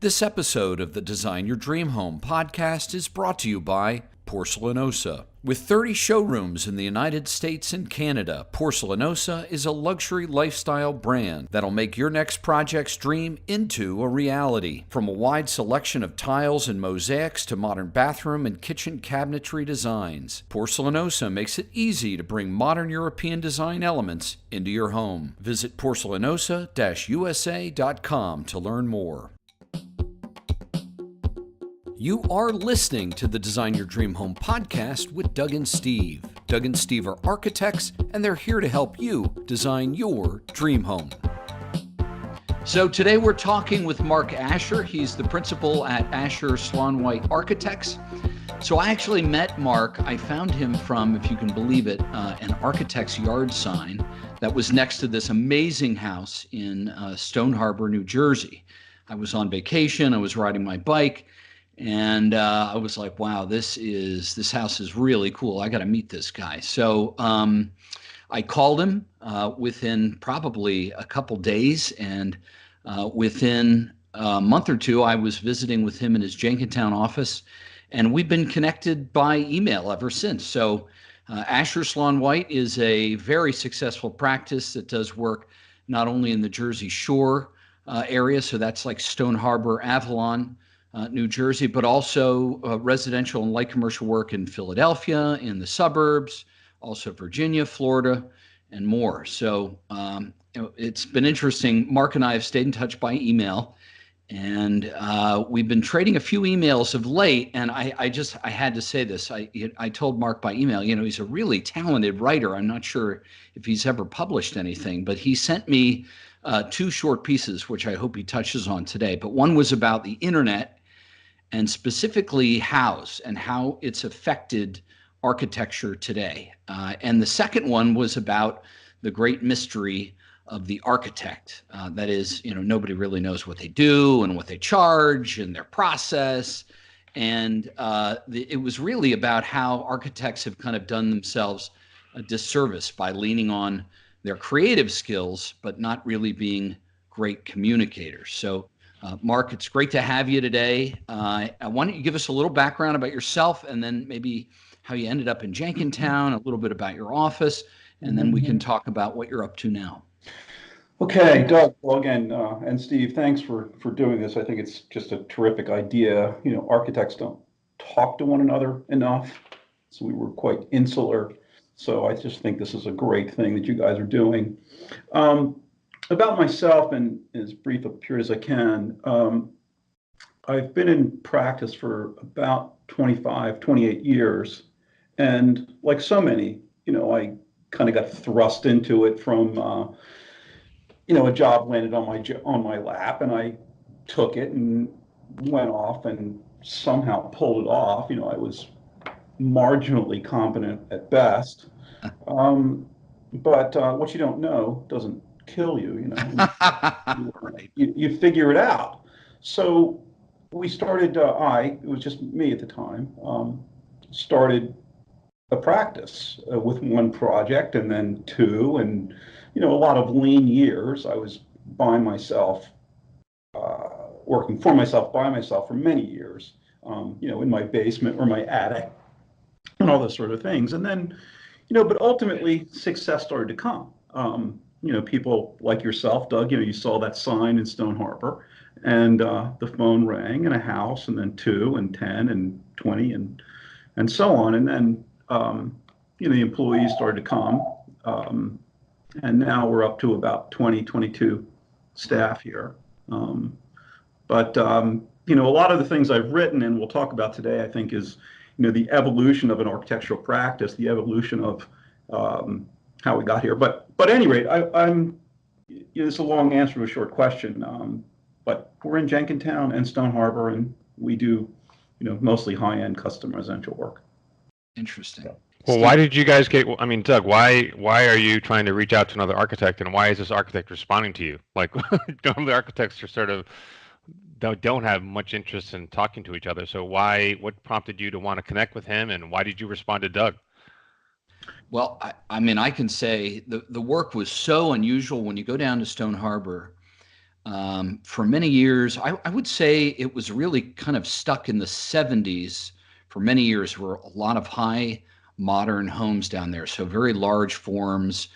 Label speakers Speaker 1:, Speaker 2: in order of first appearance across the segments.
Speaker 1: This episode of the Design Your Dream Home podcast is brought to you by Porcelanosa. With 30 showrooms in the United States and Canada, Porcelanosa is a luxury lifestyle brand that'll make your next project's dream into a reality. From a wide selection of tiles and mosaics to modern bathroom and kitchen cabinetry designs, Porcelanosa makes it easy to bring modern European design elements into your home. Visit porcelanosa-usa.com to learn more. You are listening to the Design Your Dream Home podcast with Doug and Steve. Doug and Steve are architects, and they're here to help you design your dream home. So today we're talking with Mark Asher. He's the principal at Asher Sloan White Architects. So I actually met Mark. I found him from, if you can believe it, an architect's yard sign that was next to this amazing house in Stone Harbor, New Jersey. I was on vacation. I was riding my bike. And I was like, wow, this house is really cool. I got to meet this guy. So I called him within probably a couple days. And within a month or two, I was visiting with him in his Jenkintown office. And we've been connected by email ever since. So Asher Sloan White is a very successful practice that does work not only in the Jersey Shore area, so that's like Stone Harbor, Avalon, New Jersey, but also residential and light commercial work in Philadelphia, in the suburbs, also Virginia, Florida, and more. So it's been interesting. Mark and I have stayed in touch by email, and we've been trading a few emails of late. And I had to say this. I told Mark by email, he's a really talented writer. I'm not sure if he's ever published anything, but he sent me two short pieces, which I hope he touches on today. But one was about the internet, and specifically house and how it's affected architecture today. And the second one was about the great mystery of the architect. That is, nobody really knows what they do and what they charge and their process. And it was really about how architects have kind of done themselves a disservice by leaning on their creative skills, but not really being great communicators. So Mark, it's great to have you today. Why don't you give us a little background about yourself, and then maybe how you ended up in Jenkintown, a little bit about your office, and then we can talk about what you're up to now.
Speaker 2: Okay, Doug, well, again, and Steve, thanks for doing this. I think it's just a terrific idea. Architects don't talk to one another enough, so we were quite insular. So I just think this is a great thing that you guys are doing. About myself, and as brief a period as I can, I've been in practice for about 25, 28 years. And like so many, I kind of got thrust into it from, a job landed on my lap, and I took it and went off and somehow pulled it off. I was marginally competent at best. But what you don't know doesn't kill you,
Speaker 1: Right.
Speaker 2: you figure it out. So we started, it was just me at the time, started a practice with one project and then two, and, a lot of lean years. I was by myself, working for myself, by myself for many years, in my basement or my attic and all those sort of things. And then, but ultimately success started to come. People like yourself, Doug, you saw that sign in Stone Harbor, and the phone rang, and a house, and then 2 and 10 and 20 and so on. And then, the employees started to come. And now we're up to about 20, 22 staff here. But a lot of the things I've written and we'll talk about today, I think, is, the evolution of an architectural practice, the evolution of how we got here. But at any rate, I'm it's a long answer to a short question. But we're in Jenkintown and Stone Harbor, and we do, mostly high-end custom residential work.
Speaker 1: Interesting.
Speaker 3: Well, why did you guys Doug, why are you trying to reach out to another architect, and why is this architect responding to you? Like, normally architects are sort of don't have much interest in talking to each other. So what prompted you to want to connect with him, and why did you respond to Doug?
Speaker 1: Well, I can say the work was so unusual. When you go down to Stone Harbor, for many years. I would say it was really kind of stuck in the 70s. For many years, were a lot of high modern homes down there. So very large forms,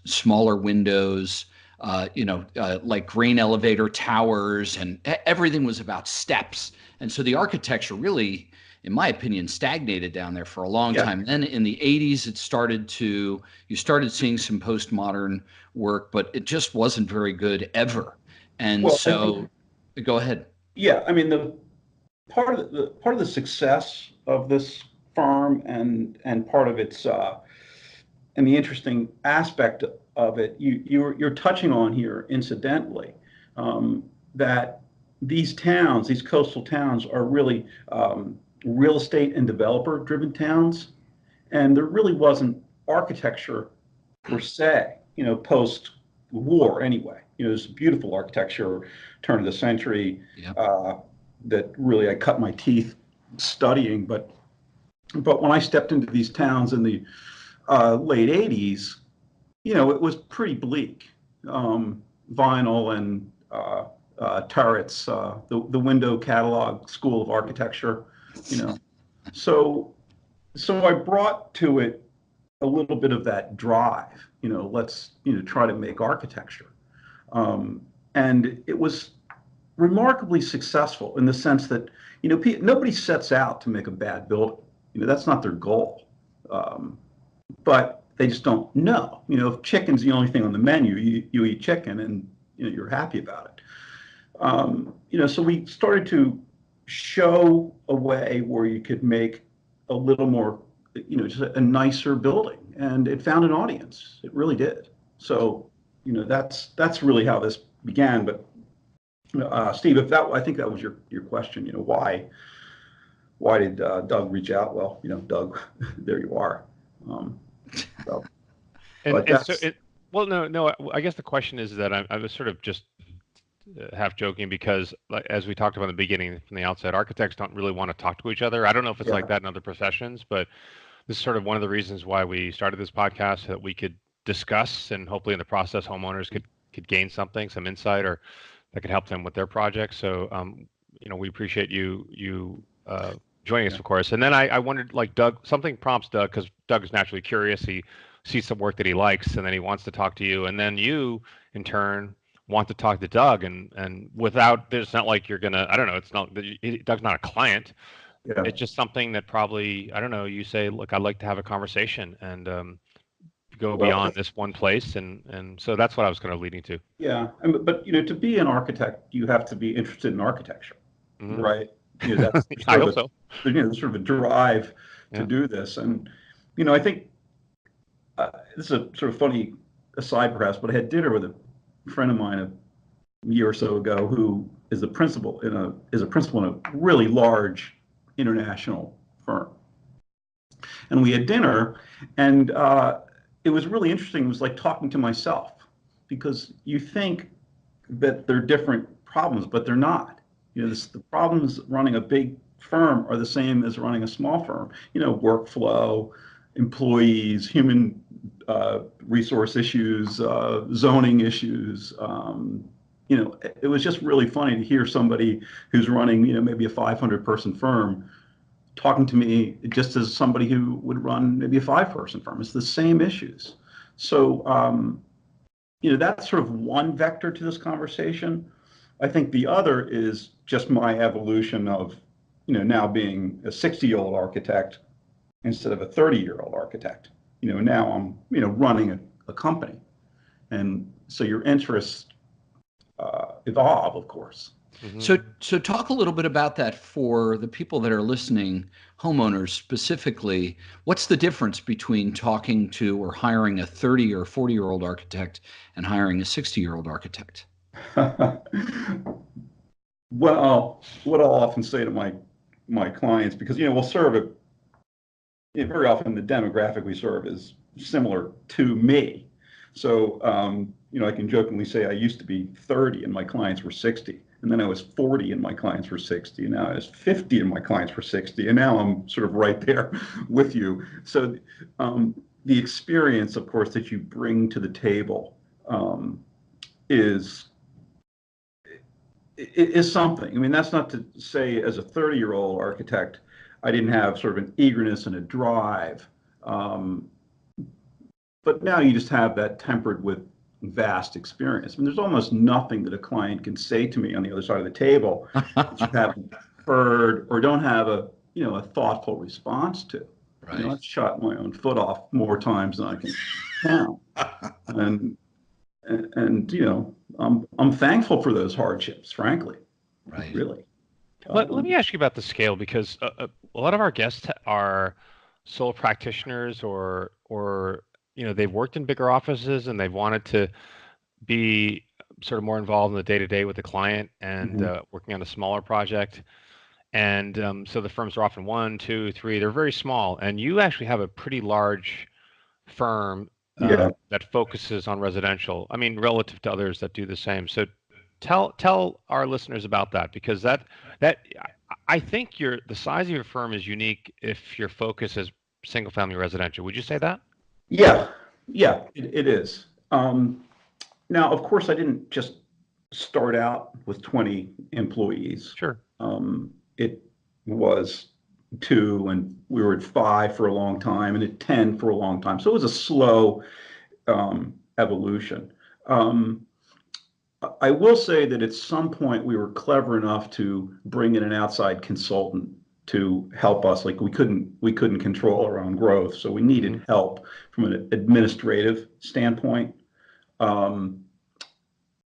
Speaker 1: smaller windows, like grain elevator towers, and everything was about steps. And so the architecture really, in my opinion, stagnated down there for a long
Speaker 2: Yeah.
Speaker 1: time. Then in the 80s, you started seeing some postmodern work, but it just wasn't very good ever. And
Speaker 2: Well, I think,
Speaker 1: so, go ahead.
Speaker 2: yeah, I mean, the part of the success of this firm and part of its and the interesting aspect of it, you're touching on here incidentally, that these towns, these coastal towns, are really real estate and developer driven towns, and there really wasn't architecture per se, post war anyway. There's beautiful architecture, turn of the century,
Speaker 1: Yep.
Speaker 2: that really I cut my teeth studying. But when I stepped into these towns in the late 80s, it was pretty bleak. Vinyl and turrets, the window catalog school of architecture, you know. So I brought to it a little bit of that drive, let's, try to make architecture. And it was remarkably successful in the sense that, nobody sets out to make a bad building. That's not their goal. But they just don't know. If chicken's the only thing on the menu, you eat chicken and you're happy about it. So we started to show a way where you could make a little more, just a nicer building, and it found an audience. It really did. So, that's really how this began. But Steve, I think that was your question. Why did Doug reach out? Well, Doug, there you are. So,
Speaker 3: well, no. I guess the question is that I was sort of just half joking because, like, as we talked about in the beginning, from the outset, architects don't really want to talk to each other. I don't know if it's like that in other professions, but this is sort of one of the reasons why we started this podcast, so that we could discuss, and hopefully in the process, homeowners could gain something, some insight, or that could help them with their projects. So, we appreciate you joining us, of course. And then I wondered, like, Doug, something prompts Doug, because Doug is naturally curious. He sees some work that he likes, and then he wants to talk to you. And then you, in turn, want to talk to Doug. And without, it's not like you're going to, I don't know, it's not, Doug's not a client.
Speaker 2: Yeah.
Speaker 3: It's just something that probably, I don't know, you say, look, I'd like to have a conversation and go beyond this one place. And so that's what I was kind of leading to.
Speaker 2: Yeah. But, to be an architect, you have to be interested in architecture, right? That's
Speaker 3: I hope so.
Speaker 2: There's sort of a drive to do this. And, I think this is a sort of funny aside perhaps, but I had dinner with a friend of mine a year or so ago who is a principal in a really large international firm. And we had dinner, and it was really interesting. It was like talking to myself, because you think that they're different problems, but they're not. The problems running a big firm are the same as running a small firm. Workflow, employees, human resource issues, zoning issues. It was just really funny to hear somebody who's running, maybe a 500-person firm talking to me just as somebody who would run maybe a 5-person firm. It's the same issues. So, that's sort of one vector to this conversation. I think the other is just my evolution of, now being a 60-year-old architect instead of a 30-year-old architect. Now I'm, running a company. And so your interests evolve, of course.
Speaker 1: Mm-hmm. So talk a little bit about that for the people that are listening, homeowners specifically. What's the difference between talking to or hiring a 30 or 40-year-old architect and hiring a 60-year-old architect?
Speaker 2: Well, what I'll often say to my clients, because we'll serve very often the demographic we serve is similar to me. So I can jokingly say I used to be 30 and my clients were 60, and then I was 40 and my clients were 60, and now I was 50 and my clients were 60, and now I'm sort of right there with you. So the experience, of course, that you bring to the table is it is something. I mean, that's not to say as a 30-year-old architect, I didn't have sort of an eagerness and a drive. Um, but now you just have that tempered with vast experience. I mean, there's almost nothing that a client can say to me on the other side of the table that you haven't heard or don't have a thoughtful response to.
Speaker 1: Right.
Speaker 2: I've shot my own foot off more times than I can count. And I'm thankful for those hardships, frankly.
Speaker 1: Right.
Speaker 2: Really.
Speaker 3: Let me ask you about the scale, because a lot of our guests are sole practitioners, or they've worked in bigger offices and they've wanted to be sort of more involved in the day-to-day with the client and working on a smaller project. And so the firms are often 1, 2, 3. They're very small, and you actually have a pretty large firm that focuses on residential. I mean, relative to others that do the same. So tell our listeners about that, because that I think the size of your firm is unique if your focus is single family residential. Would you say that?
Speaker 2: Yeah, it is. Now, of course, I didn't just start out with 20 employees.
Speaker 3: Sure.
Speaker 2: It was 2, and we were at 5 for a long time, and at 10 for a long time. So it was a slow evolution. I will say that at some point we were clever enough to bring in an outside consultant to help us. Like we couldn't control our own growth, so we needed help from an administrative standpoint.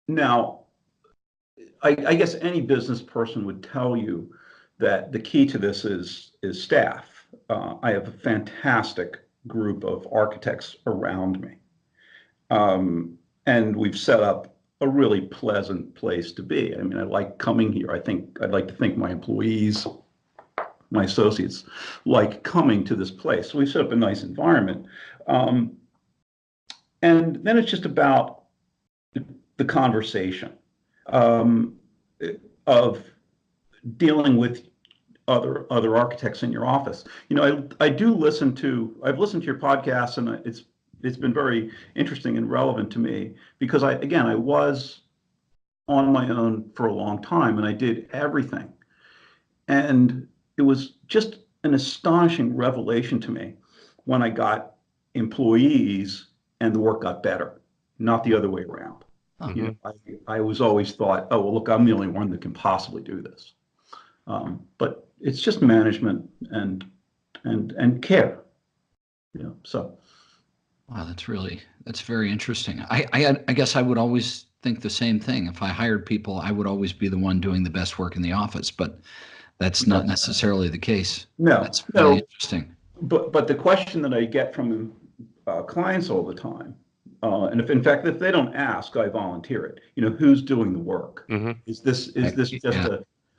Speaker 2: Now, I guess any business person would tell you that the key to this is staff. I have a fantastic group of architects around me, and we've set up a really pleasant place to be. I mean, I like coming here. I'd like to think my employees, my associates, like coming to this place. So we set up a nice environment, and then it's just about the conversation of dealing with other architects in your office. I've listened to your podcast, and it's been very interesting and relevant to me, because I was on my own for a long time and I did everything. And it was just an astonishing revelation to me when I got employees and the work got better, not the other way around. I was always thought, oh, well, look, I'm the only one that can possibly do this. But it's just management and care. So.
Speaker 1: Wow, that's very interesting. I guess I would always think the same thing. If I hired people, I would always be the one doing the best work in the office, but that's not necessarily the case.
Speaker 2: No,
Speaker 1: that's really interesting.
Speaker 2: But the question that I get from clients all the time, and if they don't ask, I volunteer it. Who's doing the work? Is this just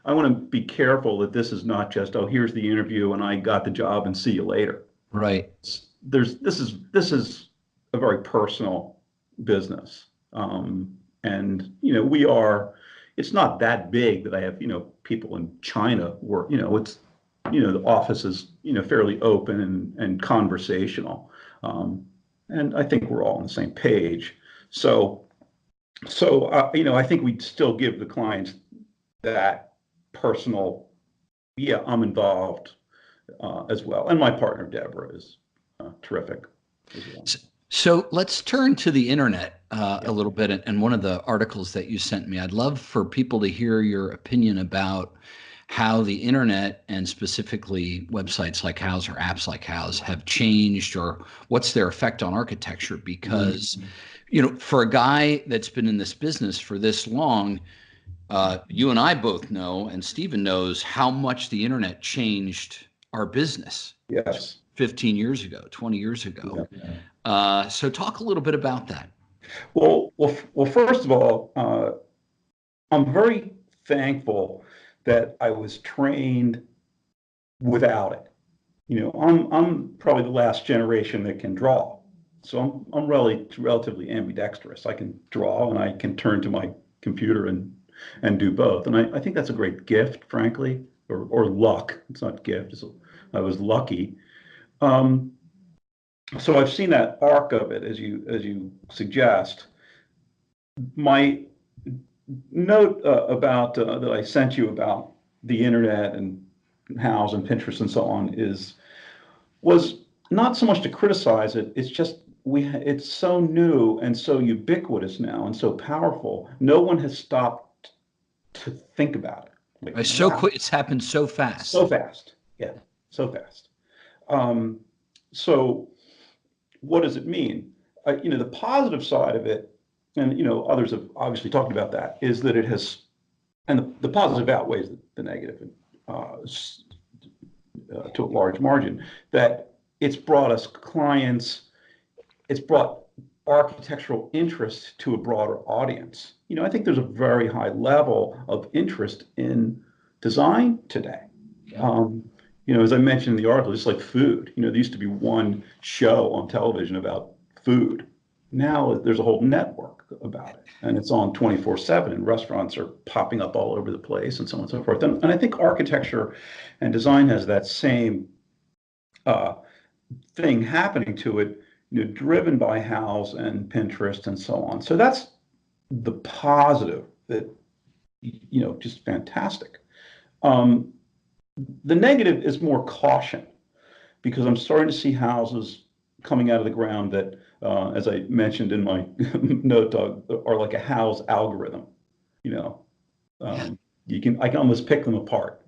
Speaker 2: I want to be careful that this is not just, oh, here's the interview and I got the job and see you later.
Speaker 1: Right.
Speaker 2: This is a very personal business, and it's not that big that I have people in China work. It's the office is fairly open and conversational, and I think we're all on the same page. So I think we'd still give the clients that personal, I'm involved as well, and my partner Deborah is terrific as well.
Speaker 1: So let's turn to the internet a little bit, and one of the articles that you sent me. I'd love for people to hear your opinion about how the internet, and specifically websites like Houzz or apps like Houzz, have changed, or what's their effect on architecture. Because, for a guy that's been in this business for this long, you and I both know, and Stephen knows, how much the internet changed our business.
Speaker 2: Yes.
Speaker 1: 15 years ago, 20 years ago. Yeah. So talk a little bit about that.
Speaker 2: Well, first of all, I'm very thankful that I was trained without it. I'm probably the last generation that can draw. So I'm relatively ambidextrous. I can draw and I can turn to my computer and do both. And I think that's a great gift, frankly, or luck. It's not gift. I was lucky. So I've seen that arc of it, as you suggest. My note about that I sent you about the internet and House and Pinterest and so on was not so much to criticize it. It's just it's so new and so ubiquitous now and so powerful. No one has stopped to think about it. Like,
Speaker 1: It's so
Speaker 2: wow,
Speaker 1: quick. It's happened so fast.
Speaker 2: so fast. Yeah, so fast. Um, so what does it mean? The positive side of it, and others have obviously talked about that, is that it has, and the positive outweighs the negative to a large margin. That it's brought us clients, it's brought architectural interest to a broader audience. I think there's a very high level of interest in design today.
Speaker 1: Yeah.
Speaker 2: As I mentioned in the article, it's like food. There used to be one show on television about food. Now there's a whole network about it, and it's on 24/7, and restaurants are popping up all over the place, and so on and so forth. And I think architecture and design has that same thing happening to it, driven by House and Pinterest and so on. So that's the positive that, just fantastic. The negative is more caution, because I'm starting to see houses coming out of the ground that, as I mentioned in my note, Doug, are like a house algorithm. I can almost pick them apart.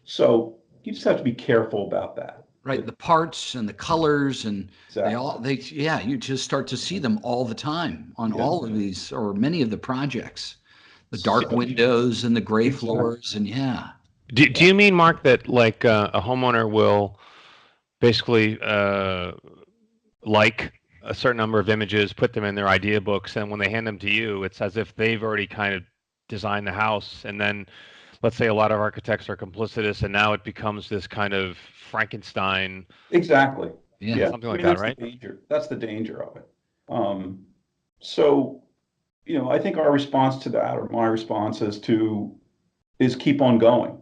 Speaker 2: So you just have to be careful about that.
Speaker 1: Right. The parts and the colors and
Speaker 2: Exactly.
Speaker 1: you just start to see them all the time on all of these or many of the projects. The dark windows and the gray floors and
Speaker 3: Do you mean, Mark, that like a homeowner will basically like a certain number of images, put them in their idea books, and when they hand them to you, it's as if they've already kind of designed the house, and then let's say a lot of architects are complicitous, and now it becomes this kind of Frankenstein.
Speaker 2: Exactly.
Speaker 1: Yeah.
Speaker 3: Something like that, right?
Speaker 2: The danger. That's the danger of it. So, I think our response to that, or my response, is keep on going.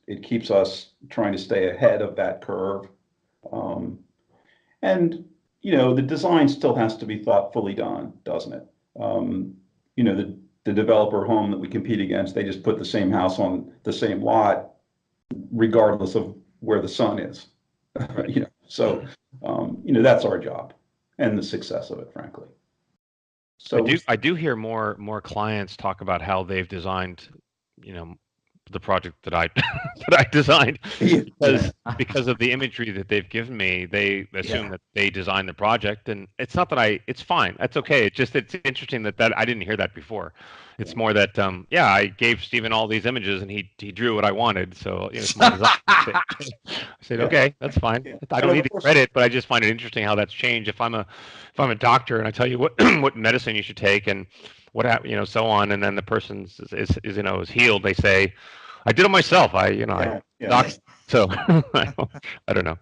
Speaker 2: It keeps us trying to stay ahead of that curve. And the design still has to be thoughtfully done, doesn't it? The developer home that we compete against, they just put the same house on the same lot, regardless of where the sun is. So that's our job and the success of it, frankly. So
Speaker 3: I do hear more clients talk about how they've designed, the project that I that I designed, because of the imagery that they've given me. They assume that they designed the project, and it's not that it's fine. That's okay. It's interesting that I didn't hear that before. It's more that I gave Stephen all these images and he drew what I wanted. So it's my design. I said, okay, that's fine. I don't need the credit, but I just find it interesting how that's changed. If I'm a doctor and I tell you what what medicine you should take and what so on, and then the person is healed, they say, I did it myself. So I don't know.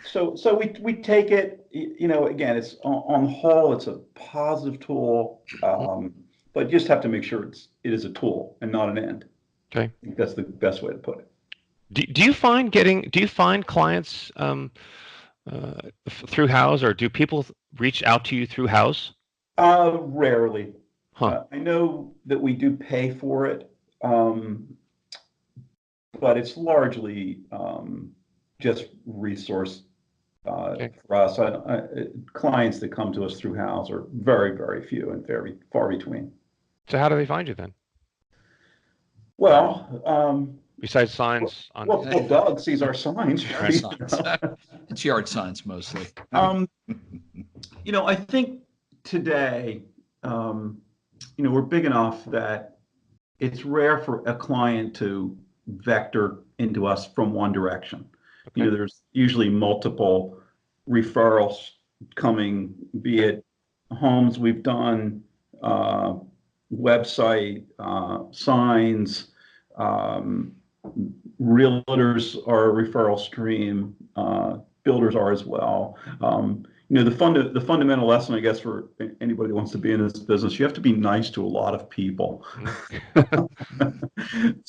Speaker 2: So we take it, again, it's on the whole, it's a positive tool, but you just have to make sure it is a tool and not an end.
Speaker 3: Okay.
Speaker 2: I think that's the best way to put it.
Speaker 3: Do you find clients through House, or do people reach out to you through House?
Speaker 2: Rarely.
Speaker 3: Huh.
Speaker 2: I know that we do pay for it, but it's largely just resource for us. Clients that come to us through House are very, very few and very far between.
Speaker 3: So how do they find you then?
Speaker 2: Well,
Speaker 3: besides signs on.
Speaker 2: Well, Doug sees our signs.
Speaker 1: Yard signs. It's yard signs mostly.
Speaker 2: I think today, we're big enough that it's rare for a client to vector into us from one direction.
Speaker 3: Okay.
Speaker 2: There's usually multiple referrals coming, be it homes we've done, website, signs, realtors are a referral stream, builders are as well. The fundamental lesson, I guess, for anybody who wants to be in this business, you have to be nice to a lot of people.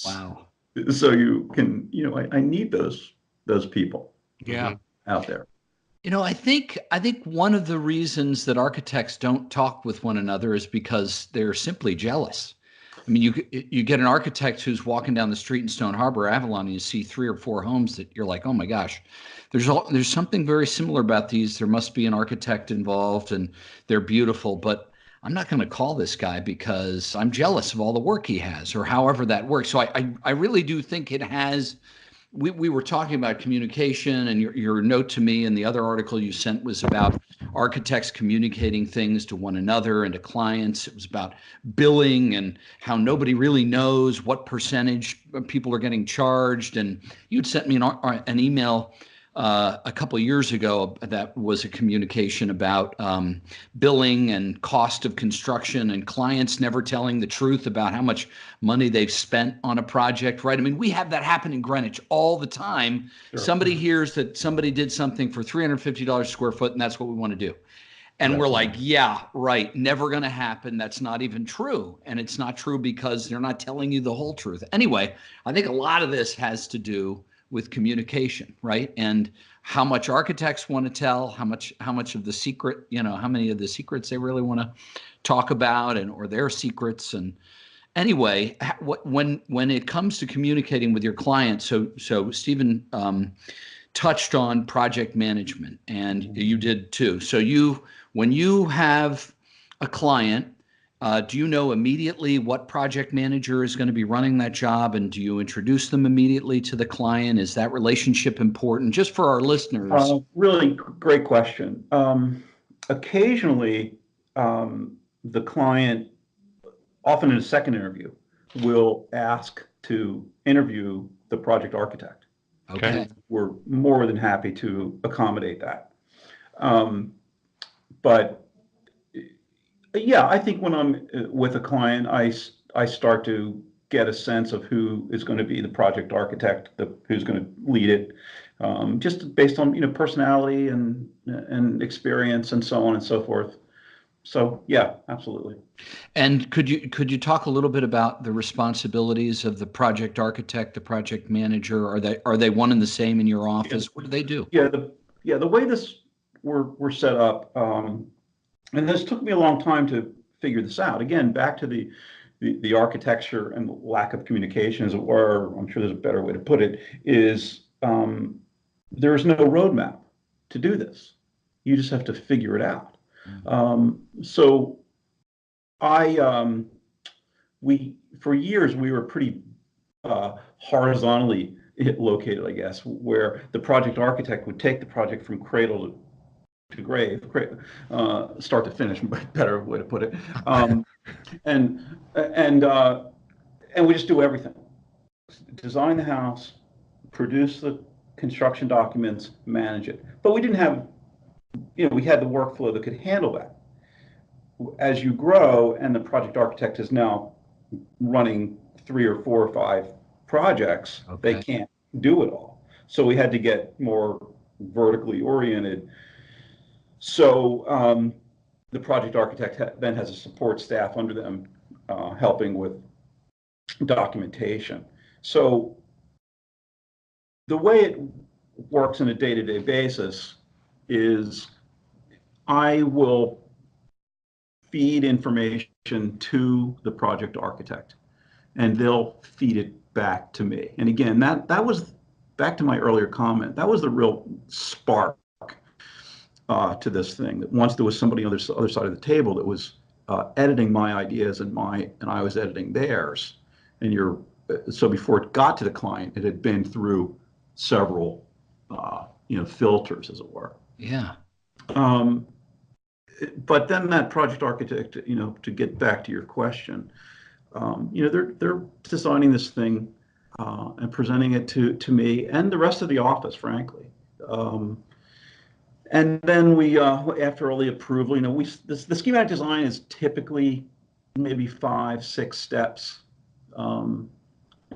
Speaker 1: Wow.
Speaker 2: So you can, I need those people
Speaker 1: Yeah.
Speaker 2: out there.
Speaker 1: I think one of the reasons that architects don't talk with one another is because they're simply jealous. I mean, you get an architect who's walking down the street in Stone Harbor, Avalon, and you see 3 or 4 homes that you're like, oh my gosh, there's something very similar about these. There must be an architect involved, and they're beautiful, but I'm not going to call this guy because I'm jealous of all the work he has, or however that works. So I really do think it has. We were talking about communication, and your note to me and the other article you sent was about architects communicating things to one another and to clients. It was about billing and how nobody really knows what percentage people are getting charged. And you'd sent me an email a couple of years ago that was a communication about billing and cost of construction and clients never telling the truth about how much money they've spent on a project, right? I mean, we have that happen in Greenwich all the time.
Speaker 2: Sure.
Speaker 1: Somebody hears that somebody did something for $350 a square foot, and that's what we want to do. And we're like, yeah, right, never going to happen. That's not even true. And it's not true because they're not telling you the whole truth. Anyway, I think a lot of this has to do with communication, right? And how much architects want to tell, how much of the secret, how many of the secrets they really want to talk about, and or their secrets. And anyway, when it comes to communicating with your clients, so Stephen touched on project management, and you did too. So when you have a client, do you know immediately what project manager is going to be running that job, and do you introduce them immediately to the client? Is that relationship important? Just for our listeners.
Speaker 2: Really great question. Occasionally, the client, often in a second interview, will ask to interview the project architect.
Speaker 1: Okay.
Speaker 2: And we're more than happy to accommodate that. But yeah, I think when I'm with a client, I start to get a sense of who is going to be the project architect, who's going to lead it, just based on personality and experience and so on and so forth. So yeah, absolutely.
Speaker 1: And could you talk a little bit about the responsibilities of the project architect, the project manager? Are they one and the same in your office? What do they do?
Speaker 2: Yeah, the way this we're set up, and this took me a long time to figure this out. Again, back to the architecture and the lack of communication, as it were. I'm sure there's a better way to put it. Is there's no roadmap to do this. You just have to figure it out. So for years, we were pretty horizontally located, I guess, where the project architect would take the project from cradle to grave, start to finish, better way to put it, and we just do everything: design the house, produce the construction documents, manage it. But we didn't have, we had the workflow that could handle that. As you grow, and the project architect is now running 3 or 4 or 5 projects, They can't do it all. So we had to get more vertically oriented. So the project architect then has a support staff under them helping with documentation. So the way it works on a day-to-day basis is I will feed information to the project architect, and they'll feed it back to me. And again, that was, back to my earlier comment, that was the real spark to this thing. That once there was somebody on the other side of the table that was editing my ideas and I was editing theirs. And so before it got to the client, it had been through several filters, as it were.
Speaker 1: Yeah.
Speaker 2: But then that project architect, to get back to your question, they're designing this thing and presenting it to me and the rest of the office, frankly. And then we, after early approval, the schematic design is typically maybe 5-6 steps. And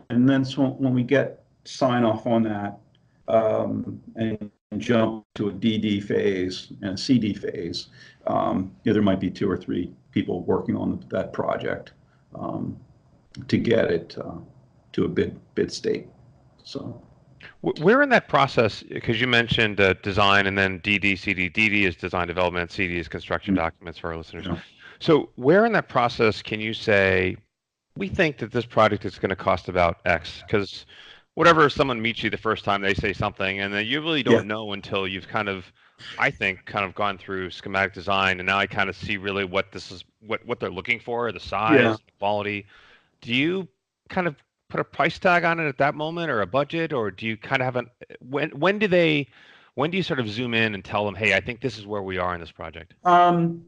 Speaker 2: then so when we get sign off on that and jump to a DD phase and a CD phase, there might be 2 or 3 people working on that project to get it to a bid state. So
Speaker 3: Where in that process, because you mentioned design and then DD, CD. DD is design development, CD is construction
Speaker 2: Mm,
Speaker 3: documents for our listeners.
Speaker 2: yeah.
Speaker 3: So where in that process can you say, we think that this project is going to cost about X? Because whatever someone meets you the first time, they say something, and then you really
Speaker 2: Yeah.
Speaker 3: don't know until you've kind of, I think, kind of gone through schematic design, and now I kind of see really what this is, what they're looking for, the
Speaker 2: Yeah.
Speaker 3: size, the quality. Do you kind of put a price tag on it at that moment, or a budget, or do you kind of have an when do you sort of zoom in and tell them, hey, I think this is where we are in this project?
Speaker 2: Um,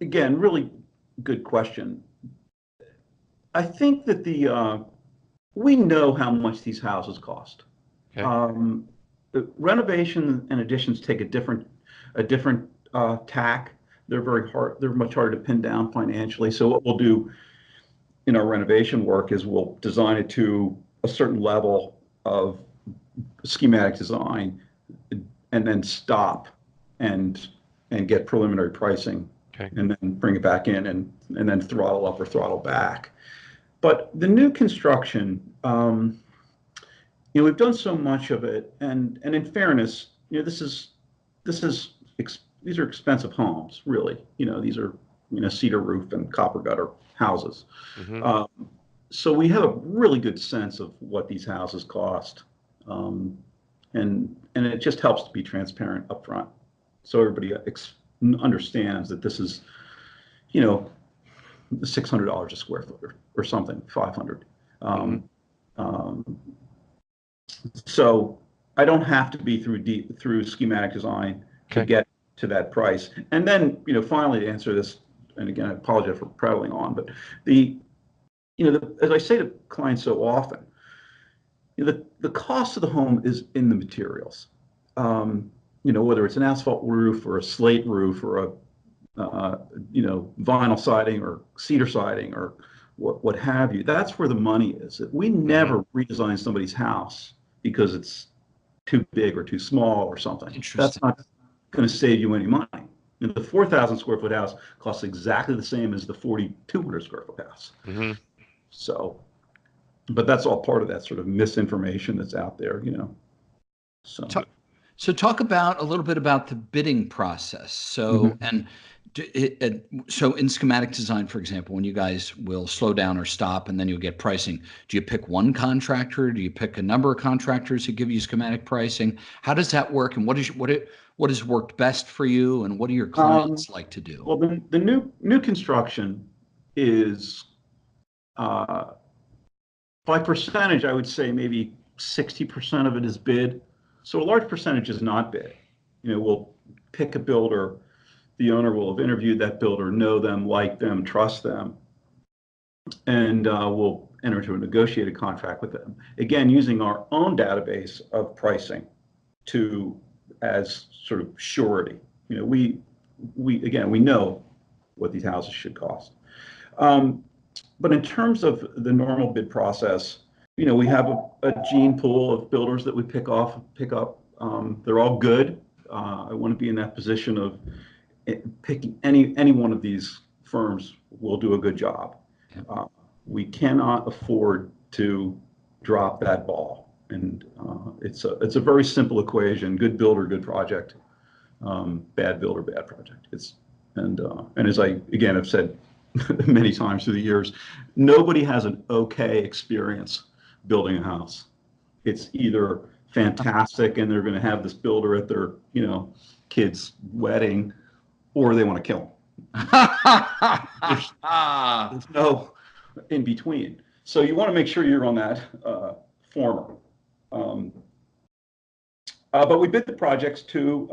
Speaker 2: Again, really good question. I think that we know how much these houses cost.
Speaker 3: Okay.
Speaker 2: The renovation and additions take a different tack. They're very hard. They're much harder to pin down financially. So what we'll do in our renovation work is we'll design it to a certain level of schematic design, and then stop and get preliminary pricing,
Speaker 3: Okay.
Speaker 2: and then bring it back in, and then throttle up or throttle back. But the new construction, we've done so much of it, and in fairness, this is these are expensive homes, really. These are cedar roof and copper gutter houses.
Speaker 3: Mm-hmm.
Speaker 2: Um, so we have a really good sense of what these houses cost, and it just helps to be transparent up front, so everybody understands that this is, you know, $600 a square foot, or something, 500.
Speaker 3: Mm-hmm.
Speaker 2: Um, so I don't have to be through schematic design to
Speaker 3: Okay.
Speaker 2: get to that price. And then, finally, to answer this, and again, I apologize for prattling on, but as I say to clients so often, the cost of the home is in the materials. Whether it's an asphalt roof or a slate roof or a vinyl siding or cedar siding or what have you. That's where the money is. We never redesign somebody's house because it's too big or too small or something. That's
Speaker 1: Interesting.
Speaker 2: not going to save you any money. The 4,000 square foot house costs exactly the same as the 4,200 square foot house.
Speaker 3: Mm-hmm.
Speaker 2: So, but that's all part of that sort of misinformation that's out there, So,
Speaker 1: So talk about a little bit about the bidding process. So
Speaker 2: Mhm.
Speaker 1: and so in schematic design, for example, when you guys will slow down or stop, and then you'll get pricing, do you pick one contractor? Do you pick a number of contractors who give you schematic pricing? How does that work? And what has worked best for you? And what do your
Speaker 2: Um,
Speaker 1: clients like to do?
Speaker 2: well, the new construction is, by percentage, I would say maybe 60% of it is bid. So a large percentage is not bid. We'll pick a builder. The owner will have interviewed that builder, know them, like them, trust them, and we'll enter into a negotiated contract with them. Again, using our own database of pricing as sort of surety. We know what these houses should cost. But in terms of the normal bid process, we have a gene pool of builders that we pick up. They're all good. I want to be in that position of picking any one of these firms will do a good job. We cannot afford to drop that ball, and it's a very simple equation: good builder, good project; bad builder, bad project. And as I again have said many times through the years, nobody has an okay experience building a house. It's either fantastic and they're going to have this builder at their kid's wedding, or they want to kill them. There's no in between. So you want to make sure you're on that former. Um, but we bid the projects to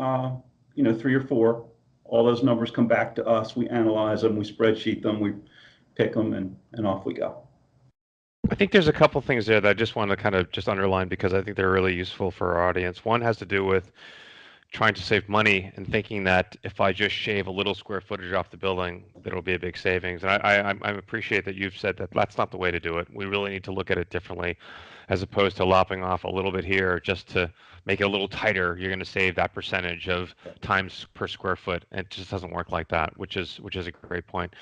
Speaker 2: 3 or 4. All those numbers come back to us. We analyze them, we spreadsheet them, we pick them, and off we go.
Speaker 3: I think there's a couple things there that I just want to kind of just underline because I think they're really useful for our audience. One has to do with trying to save money and thinking that if I just shave a little square footage off the building, that it'll be a big savings. And I appreciate that you've said that that's not the way to do it. We really need to look at it differently, as opposed to lopping off a little bit here just to make it a little tighter. You're going to save that percentage of times per square foot. And it just doesn't work like that, which is a great point.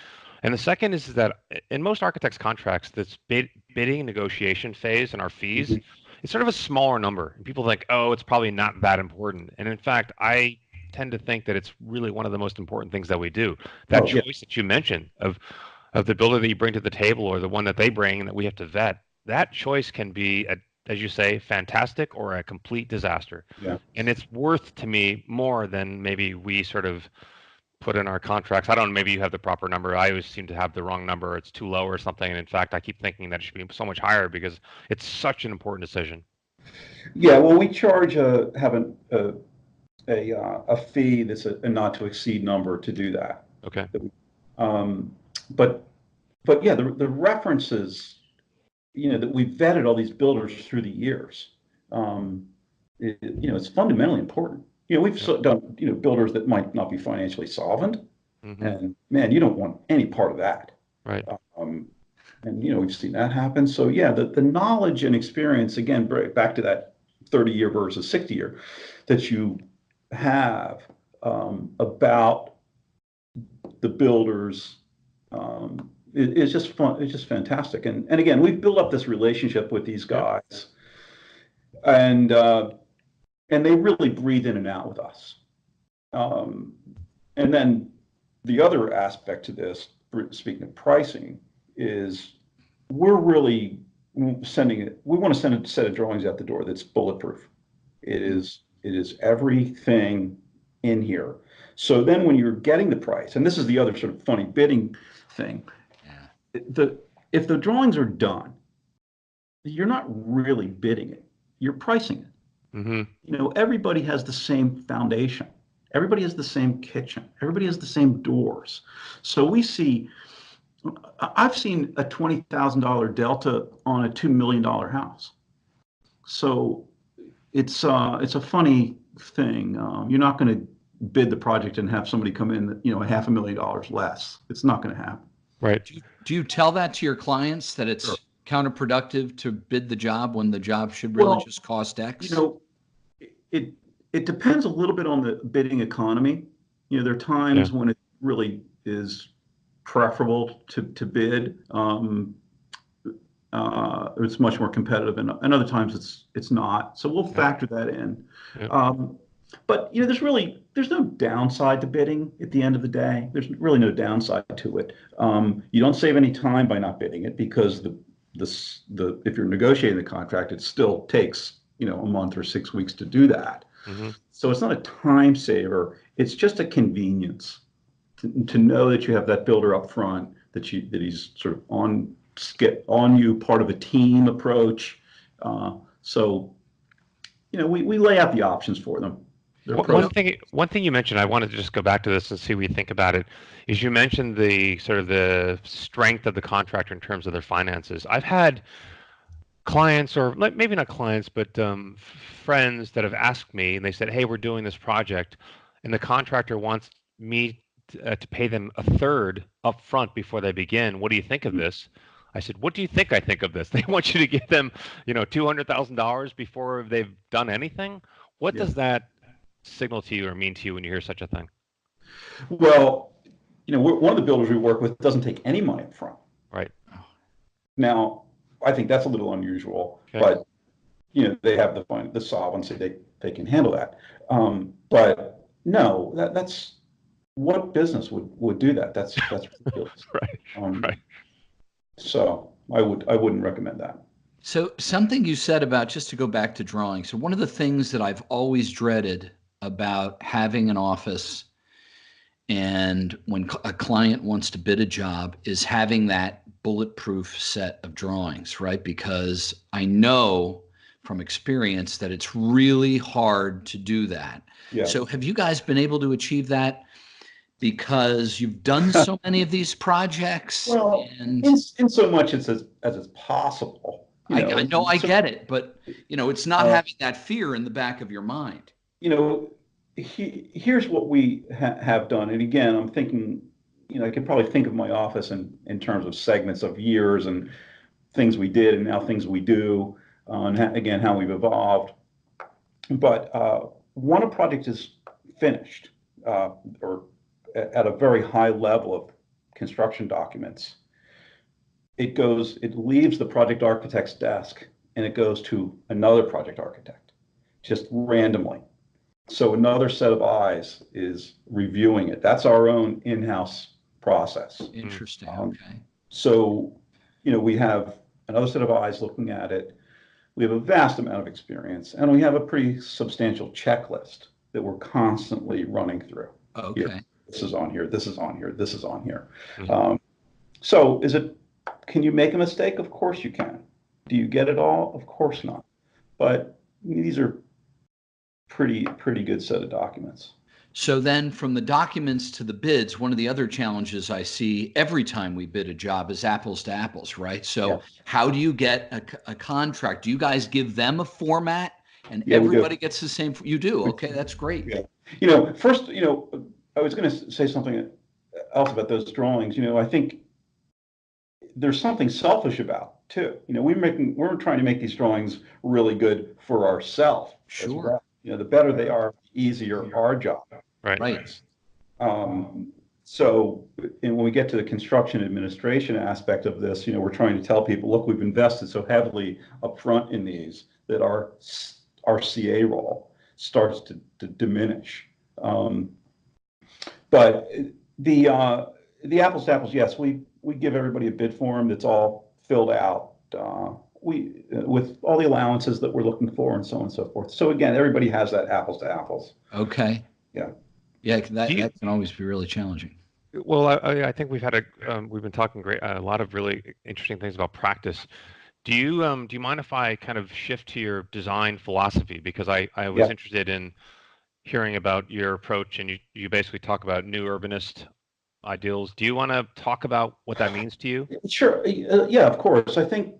Speaker 3: And the second is that in most architects' contracts, this bidding negotiation phase and our fees, it's sort of a smaller number. And people think, oh, it's probably not that important. And in fact, I tend to think that it's really one of the most important things that we do. That
Speaker 2: Oh, yeah.
Speaker 3: choice that you mentioned of the builder that you bring to the table or the one that they bring and that we have to vet, that choice can be, as you say, fantastic or a complete disaster.
Speaker 2: Yeah.
Speaker 3: And it's worth to me more than maybe we sort of put in our contracts. I don't know, maybe you have the proper number. I always seem to have the wrong number. It's too low or something. And in fact, I keep thinking that it should be so much higher because it's such an important decision.
Speaker 2: Yeah, well, we charge have a fee that's a not to exceed number to do that.
Speaker 3: Okay.
Speaker 2: Um, but yeah, the references, that we've vetted all these builders through the years. It's fundamentally important. We've done, builders that might not be financially solvent, and man, you don't want any part of that.
Speaker 3: Right.
Speaker 2: And we've seen that happen. So yeah, the knowledge and experience, again, back to that 30-year versus 60-year that you have about the builders is just fun. It's just fantastic. And again, we've built up this relationship with these guys, and they really breathe in and out with us. And then the other aspect to this, speaking of pricing, is we're really sending it. We want to send a set of drawings out the door that's bulletproof. It is everything in here. So then when you're getting the price, and this is the other sort of funny bidding thing, if the drawings are done, you're not really bidding it, you're pricing it. Everybody has the same foundation. Everybody has the same kitchen. Everybody has the same doors. So I've seen a $20,000 delta on a $2 million house. So it's a funny thing. You're not going to bid the project and have somebody come in, $500,000 less. It's not going to happen.
Speaker 3: Right.
Speaker 1: Do you tell that to your clients that it's counterproductive to bid the job when the job should really just cost X?
Speaker 2: It depends a little bit on the bidding economy. There are times when it really is preferable to bid. It's much more competitive, and other times it's not. So we'll factor that in. But there's no downside to bidding at the end of the day. There's really no downside to it. You don't save any time by not bidding it because if you're negotiating the contract, it still takes a month or 6 weeks to do that. So it's not a time saver. It's just a convenience to know that you have that builder up front, that he's sort of on you, part of a team approach. So we lay out the options for them.
Speaker 3: One thing you mentioned, I wanted to just go back to this and see what you think about it, is you mentioned the sort of the strength of the contractor in terms of their finances. I've had clients, or maybe not clients, but friends that have asked me, and they said, hey, we're doing this project, and the contractor wants me to pay them a third up front before they begin. What do you think of this? I said, what do you think I think of this? They want you to give them, $200,000 before they've done anything. What does that signal to you or mean to you when you hear such a thing?
Speaker 2: Well, one of the builders we work with doesn't take any money up front.
Speaker 3: Right.
Speaker 2: Now, I think that's a little unusual, but they have the solvency, they can handle that. But no, that's what business would do that? That's ridiculous.
Speaker 3: Right.
Speaker 2: So I wouldn't recommend that.
Speaker 1: So something you said about, just to go back to drawing. So one of the things that I've always dreaded about having an office and when a client wants to bid a job is having that bulletproof set of drawings, right? Because I know from experience that it's really hard to do that.
Speaker 2: Yeah.
Speaker 1: So have you guys been able to achieve that because you've done so many of these projects?
Speaker 2: Well,
Speaker 1: and
Speaker 2: in so much as it's possible.
Speaker 1: I know, I get it, but it's not having that fear in the back of your mind.
Speaker 2: Here's what we have done, and again, I'm thinking, I could probably think of my office in terms of segments of years and things we did, and now things we do, and again how we've evolved. But when a project is finished, or at a very high level of construction documents, it leaves the project architect's desk and it goes to another project architect, just randomly. So another set of eyes is reviewing it. That's our own in-house process.
Speaker 1: Interesting. Okay.
Speaker 2: So, we have another set of eyes looking at it. We have a vast amount of experience, and we have a pretty substantial checklist that we're constantly running through.
Speaker 1: Okay.
Speaker 2: This is on here, this is on here, this is on here.
Speaker 3: Mm-hmm.
Speaker 2: So can you make a mistake? Of course you can. Do you get it all? Of course not. But these are pretty good set of documents.
Speaker 1: So then from the documents to the bids, one of the other challenges I see every time we bid a job is apples to apples, right? So how do you get a contract? Do you guys give them a format and everybody gets the same? You do? Okay, that's great.
Speaker 2: Yeah. First, I was going to say something else about those drawings. I think there's something selfish about too. We're trying to make these drawings really good for ourselves.
Speaker 1: Sure.
Speaker 2: The better they are, the easier our job.
Speaker 3: Right.
Speaker 2: So, and when we get to the construction administration aspect of this, we're trying to tell people, look, we've invested so heavily upfront in these that our CA role starts to diminish. But the apples to apples, yes, we give everybody a bid form that's all filled out. With all the allowances that we're looking for and so on and so forth. So again, everybody has that apples to apples.
Speaker 1: Okay.
Speaker 2: Yeah.
Speaker 1: Yeah, that can always be really challenging.
Speaker 3: Well, I think we've been talking a lot of really interesting things about practice. Do you mind if I kind of shift to your design philosophy? Because I was interested in hearing about your approach, and you basically talk about new urbanist ideals. Do you want to talk about what that means to you?
Speaker 2: Sure. Yeah, of course. I think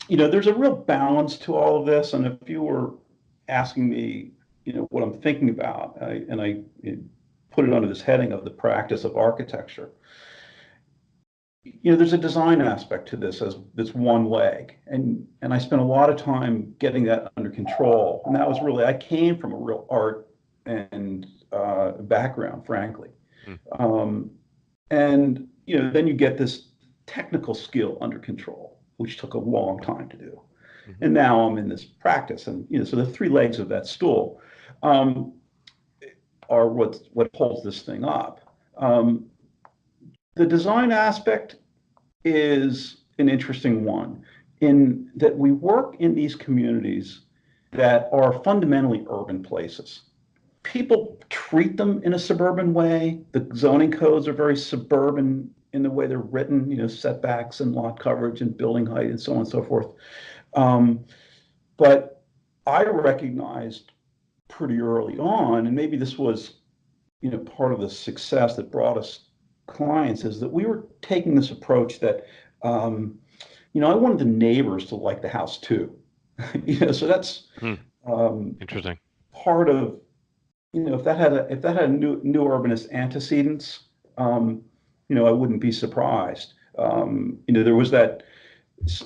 Speaker 2: there's a real balance to all of this, and if you were asking me, what I'm thinking about, and I put it under this heading of the practice of architecture. There's a design aspect to this as this one leg, and I spent a lot of time getting that under control, and that was really, I came from a real art and background, frankly, and then you get this technical skill under control, which took a long time to do. Mm-hmm. And now I'm in this practice, and so the three legs of that stool are what holds this thing up. The design aspect is an interesting one in that we work in these communities that are fundamentally urban places. People treat them in a suburban way. The zoning codes are very suburban in the way they're written, setbacks and lot coverage and building height and so on and so forth. But I recognized pretty early on, and maybe this was, part of the success that brought us clients, is that we were taking this approach that, I wanted the neighbors to like the house too. So that's
Speaker 3: interesting.
Speaker 2: Part of, if that had a new urbanist antecedents, I wouldn't be surprised. There was that,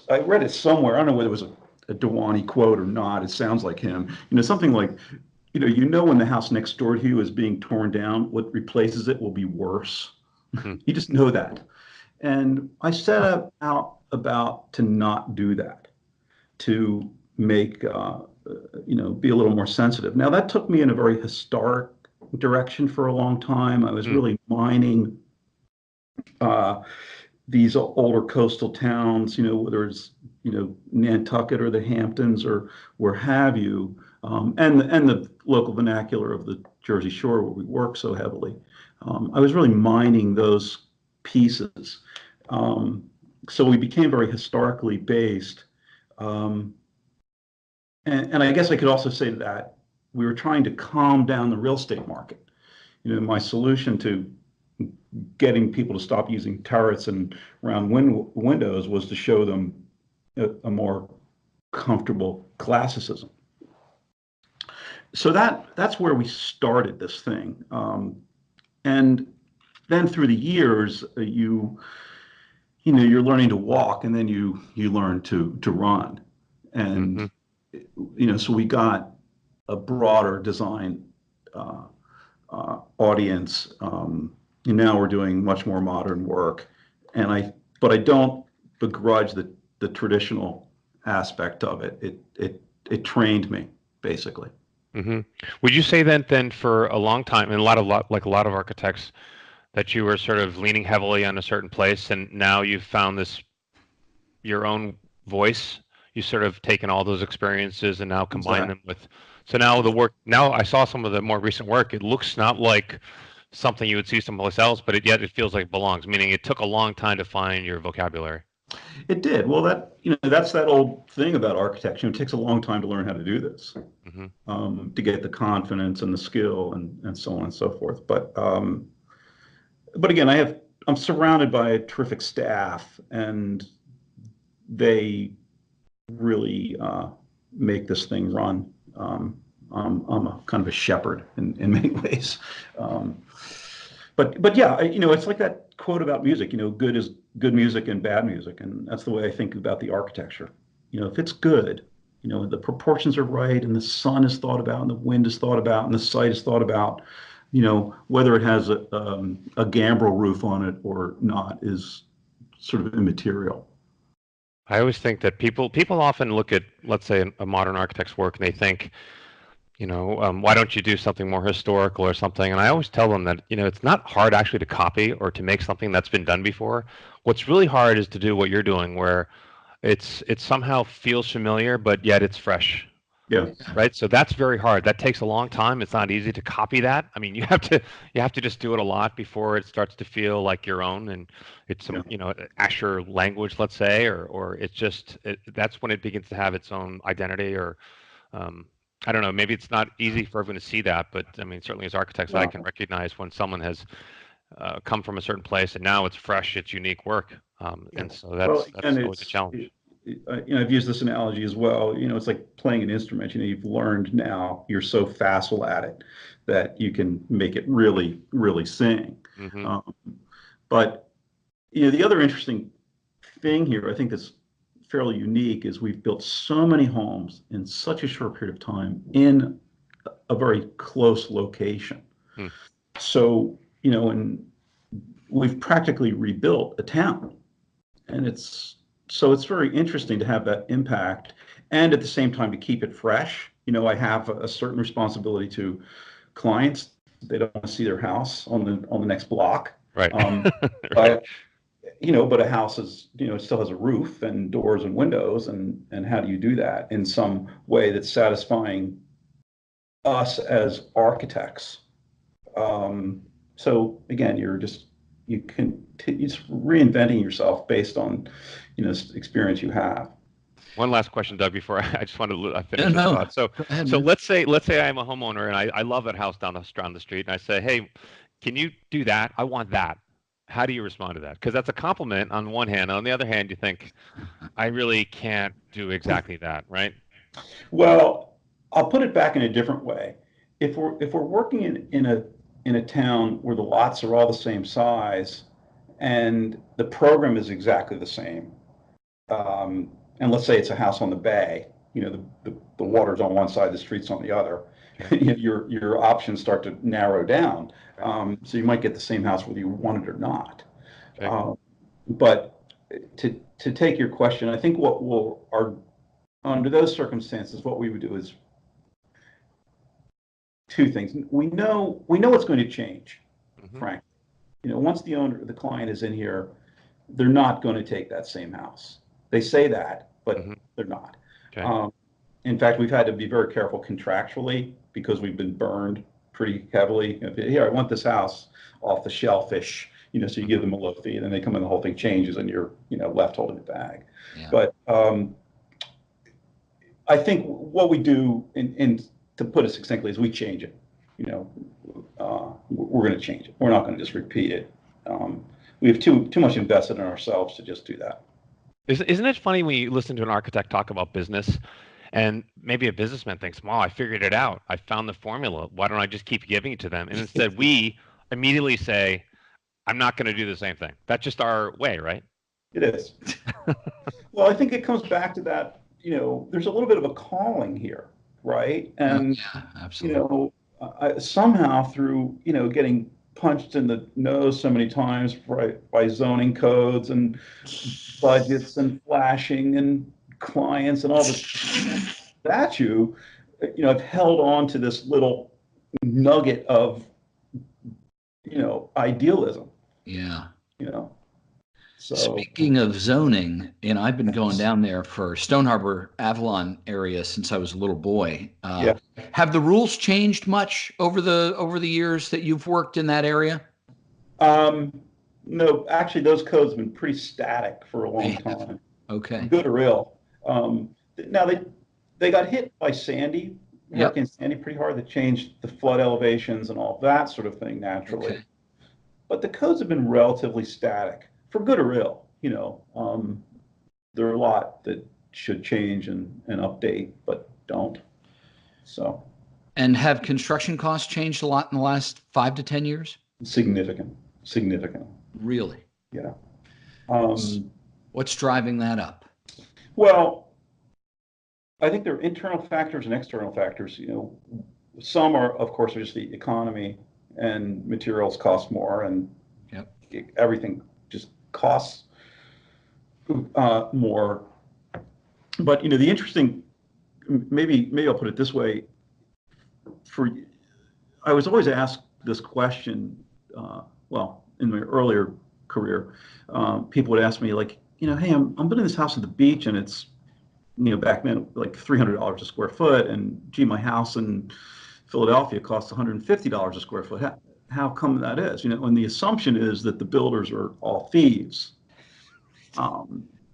Speaker 2: I read it somewhere, I don't know whether it was a Dewani quote or not, it sounds like him, something like, when the house next door to you is being torn down, what replaces it will be worse. You just know that. And I set out about to not do that, to make, be a little more sensitive. Now that took me in a very historic direction for a long time. I was really mining these older coastal towns, whether it's, Nantucket or the Hamptons or where have you, and the local vernacular of the Jersey Shore where we work so heavily. I was really mining those pieces. So we became very historically based. And I guess I could also say that we were trying to calm down the real estate market. My solution to getting people to stop using turrets and round windows was to show them a more comfortable classicism. So that's where we started this thing. And then through the years, you're learning to walk, and then you learn to run. And, so we got a broader design audience. Now we're doing much more modern work. But I don't begrudge the the traditional aspect of it. It trained me basically.
Speaker 3: Would you say then for a long time, and like a lot of architects, that you were sort of leaning heavily on a certain place, and now you've found your own voice? You sort of taken all those experiences and now combine them with. So now now I saw some of the more recent work. It looks not like something you would see someplace else, but yet it feels like it belongs. Meaning it took a long time to find your vocabulary.
Speaker 2: It did. Well, that's that old thing about architecture. It takes a long time to learn how to do this, to get the confidence and the skill and so on and so forth. But again, I'm surrounded by a terrific staff, and they really make this thing run. I'm a kind of a shepherd in many ways. But yeah, it's like that quote about music, good is good music and bad music. And that's the way I think about the architecture. If it's good, the proportions are right, and the sun is thought about, and the wind is thought about, and the site is thought about, whether it has a gambrel roof on it or not is sort of immaterial.
Speaker 3: I always think that people often look at, let's say, a modern architect's work, and they think, why don't you do something more historical or something? And I always tell them that, it's not hard actually to copy or to make something that's been done before. What's really hard is to do what you're doing, where it somehow feels familiar, but yet it's fresh.
Speaker 2: Yeah.
Speaker 3: Right. So that's very hard. That takes a long time. It's not easy to copy that. I mean, you have to just do it a lot before it starts to feel like your own, and it's some, Asher language, let's say, or that's when it begins to have its own identity, or I don't know, maybe it's not easy for everyone to see that, but I mean, certainly as architects, I can recognize when someone has come from a certain place and now it's fresh, it's unique work. And so that's always a challenge.
Speaker 2: I've used this analogy as well. It's like playing an instrument. You've learned now, you're so facile at it that you can make it really, really sing. But the other interesting thing here, I think that's fairly unique, is we've built so many homes in such a short period of time in a very close location. So, and we've practically rebuilt a town, and it's very interesting to have that impact, and at the same time to keep it fresh. I have a certain responsibility to clients. They don't want to see their house on the next block.
Speaker 3: Right.
Speaker 2: But a house is, it still has a roof and doors and windows, and how do you do that in some way that's satisfying us as architects? So again, you're reinventing yourself based on, experience you have.
Speaker 3: One last question, Doug, before I just want to finish this thought. So let's say I'm a homeowner and I love that house down the street, and I say, hey, can you do that? I want that. How do you respond to that? Because that's a compliment on one hand. On the other hand, you think, I really can't do exactly that, right?
Speaker 2: Well, I'll put it back in a different way. If we're working in a town where the lots are all the same size and the program is exactly the same, and let's say it's a house on the bay, the water's on one side, the street's on the other, your options start to narrow down. So you might get the same house whether you want it or not.
Speaker 3: Okay.
Speaker 2: But to take your question, I think under those circumstances, what we would do is two things. We know what's going to change, frankly. Once the client is in here, they're not going to take that same house. They say that, but they're not.
Speaker 3: Okay.
Speaker 2: In fact, we've had to be very careful contractually because we've been burned pretty heavily. Here, I want this house off the shellfish, so you give them a low fee, and then they come in, the whole thing changes, and you're, left holding the bag. Yeah. But I think what we do, and to put it succinctly, is we change it. We're going to change it. We're not going to just repeat it. We have too much invested in ourselves to just do that.
Speaker 3: Isn't it funny when you listen to an architect talk about business, and maybe a businessman thinks, wow, I figured it out. I found the formula. Why don't I just keep giving it to them? And instead, we immediately say, I'm not going to do the same thing. That's just our way, right?
Speaker 2: It is. Well, I think it comes back to that, there's a little bit of a calling here, right? And,
Speaker 1: absolutely.
Speaker 2: Somehow through, getting punched in the nose so many times by zoning codes and budgets and flashing and clients and all this at you, I've held on to this little nugget of, idealism,
Speaker 4: Yeah.
Speaker 2: So
Speaker 4: Speaking of zoning, and I've been going down there for Stone Harbor, Avalon area since I was a little boy.
Speaker 2: Yeah.
Speaker 4: Have the rules changed much over the years that you've worked in that area?
Speaker 2: No, actually, those codes have been pretty static for a long time.
Speaker 4: Okay.
Speaker 2: Good or ill. Now they got hit by Sandy, Hurricane Sandy, pretty hard. They changed the flood elevations and all that sort of thing naturally.
Speaker 4: Okay.
Speaker 2: But the codes have been relatively static, for good or ill. There are a lot that should change and update, but don't. So.
Speaker 4: And have construction costs changed a lot in the last 5 to 10 years?
Speaker 2: Significant.
Speaker 4: Really?
Speaker 2: Yeah.
Speaker 4: What's driving that up?
Speaker 2: Well, I think there are internal factors and external factors. Some are, of course, just the economy, and materials cost more, and everything just costs more. But the interesting, maybe I'll put it this way. I was always asked this question. In my earlier career, people would ask me like, hey, I'm building this house at the beach, and it's, back then like $300 a square foot, and gee, my house in Philadelphia costs $150 a square foot. How come that is? And the assumption is that the builders are all thieves,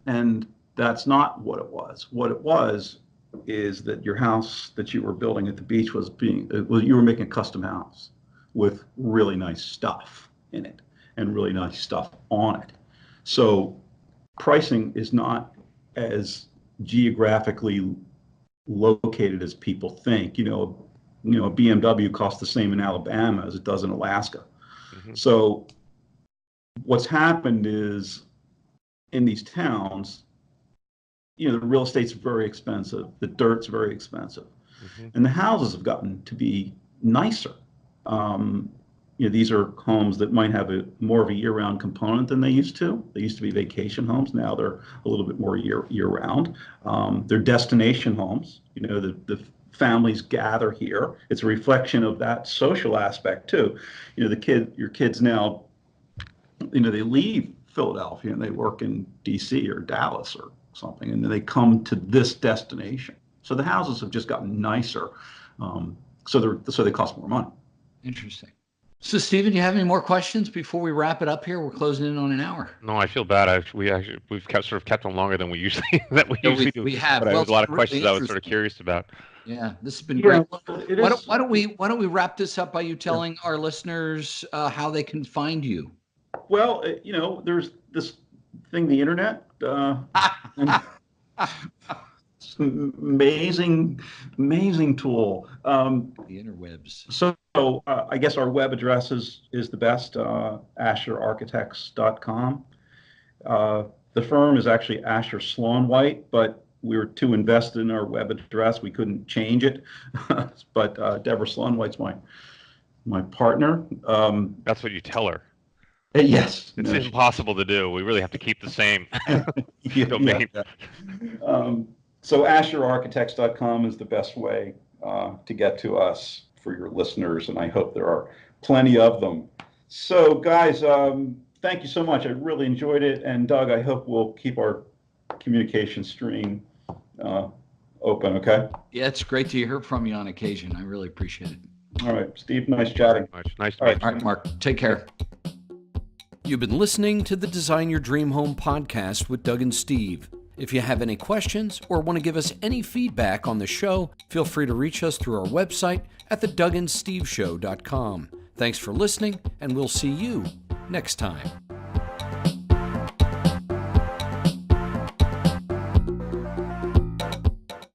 Speaker 2: and that's not what it was. What it was is that your house that you were building at the beach you were making a custom house with really nice stuff in it and really nice stuff on it. So pricing is not as geographically located as people think. A BMW costs the same in Alabama as it does in Alaska. Mm-hmm. So what's happened is in these towns, the real estate's very expensive, the dirt's very expensive, and the houses have gotten to be nicer. These are homes that might have more of a year-round component than they used to. They used to be vacation homes. Now they're a little bit more year-round. They're destination homes. The families gather here. It's a reflection of that social aspect too. Your kids now, they leave Philadelphia and they work in DC or Dallas or something, and then they come to this destination. So the houses have just gotten nicer. So they cost more money.
Speaker 4: Interesting. So, Stephen, do you have any more questions before we wrap it up here? We're closing in on an hour.
Speaker 3: No, I feel bad. We've kept them longer than we usually do.
Speaker 4: We have.
Speaker 3: But I have a lot of questions I was sort of curious about.
Speaker 4: Yeah, this has been great.
Speaker 2: Why
Speaker 4: don't we wrap this up by you telling our listeners how they can find you?
Speaker 2: Well, there's this thing, the internet. It's an amazing tool.
Speaker 4: The interwebs.
Speaker 2: So I guess our web address is the best, asherarchitects.com. The firm is actually Asher Sloan White, but we were too invested in our web address. We couldn't change it. But Deborah Sloan White's my partner.
Speaker 3: That's what you tell her.
Speaker 2: Yes.
Speaker 3: It's impossible to do. We really have to keep the same domain.
Speaker 2: So asherarchitects.com is the best way to get to us for your listeners, and I hope there are plenty of them. So guys, thank you so much. I really enjoyed it, and Doug, I hope we'll keep our communication stream open, okay?
Speaker 4: Yeah, it's great to hear from you on occasion. I really appreciate it.
Speaker 2: All right, Steve, nice chatting.
Speaker 3: Nice to meet you.
Speaker 4: All right, Mark, take care.
Speaker 1: You've been listening to the Design Your Dream Home podcast with Doug and Steve. If you have any questions or want to give us any feedback on the show, feel free to reach us through our website at thedougandsteveshow.com. Thanks for listening, and we'll see you next time.